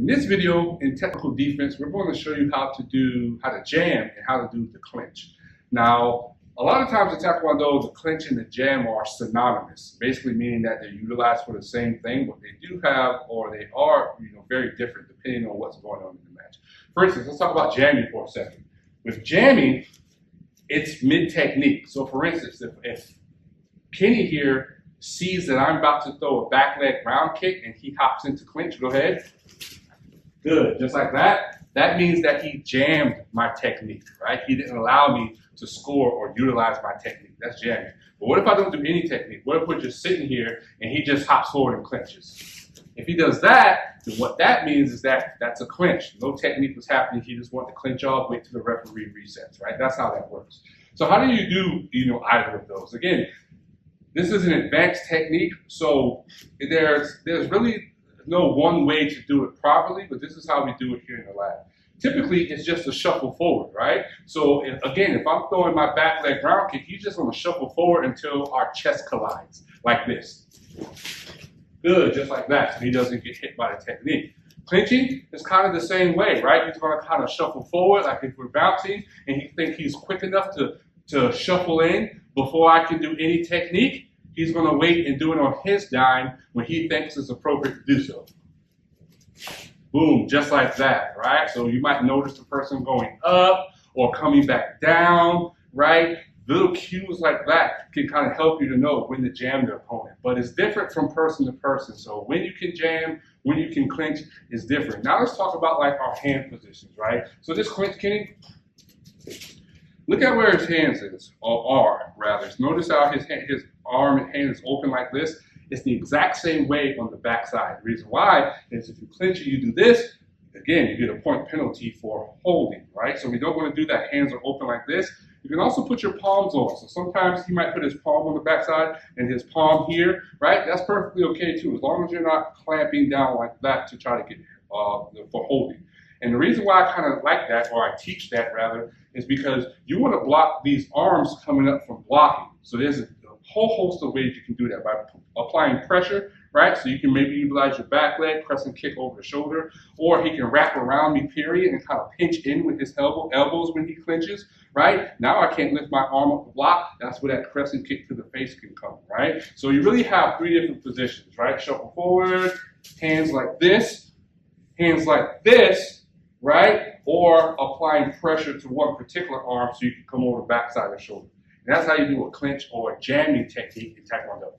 In this video, in technical defense, we're going to show you how to jam and how to do the clinch. Now, a lot of times in Taekwondo, the clinch and the jam are synonymous, basically meaning that they're utilized for the same thing, but they do have, or they are, very different depending on what's going on in the match. For instance, let's talk about jamming for a second. With jamming, it's mid-technique. So for instance, if Kenny here sees that I'm about to throw a back leg round kick and he hops into clinch, go ahead. Good, just like that. That means that he jammed my technique, right? He didn't allow me to score or utilize my technique. That's jamming. But what if I don't do any technique? What if we're just sitting here and he just hops forward and clinches? If he does that, then what that means is that that's a clinch. No technique was happening. He just wanted to clinch off, wait till the referee resets, right? That's how that works. So how do you do, either of those? Again, this is an advanced technique, so there's really no one way to do it properly, but this is how we do it here in the lab. Typically, it's just a shuffle forward, right? So if I'm throwing my back leg round kick, he's just gonna shuffle forward until our chest collides, like this. Good, just like that, so he doesn't get hit by the technique. Clinching is kind of the same way, right? He's gonna kind of shuffle forward, like if we're bouncing, and he thinks he's quick enough to shuffle in before I can do any technique. He's going to wait and do it on his dime when he thinks it's appropriate to do so. Boom, just like that, right? So you might notice the person going up or coming back down, right? Little cues like that can kind of help you to know when to jam the opponent. But it's different from person to person. So when you can jam, when you can clinch is different. Now let's talk about like our hand positions, right? So this clinch, Kenny, look at where his hands is, or are rather. Notice how his arm and hand is open like this. It's the exact same way on the back side. The reason why is if you clinch it, you do this, again, you get a point penalty for holding, right? So we don't want to do that. Hands are open like this. You can also put your palms on. So sometimes he might put his palm on the back side and his palm here, right? That's perfectly okay too, as long as you're not clamping down like that to try to get for holding. And the reason why I kind of like that, or I teach that rather, is because you want to block these arms coming up from blocking. So there's a whole host of ways you can do that by applying pressure, right? So you can maybe utilize your back leg, press and kick over the shoulder, or he can wrap around me, period, and kind of pinch in with his elbows when he clinches, right? Now I can't lift my arm up to block. That's where that press and kick to the face can come, right? So you really have three different positions, right? Shuffle forward, hands like this, right? Or applying pressure to one particular arm so you can come over the backside of the shoulder. And that's how you do a clinch or a jamming technique in Taekwondo.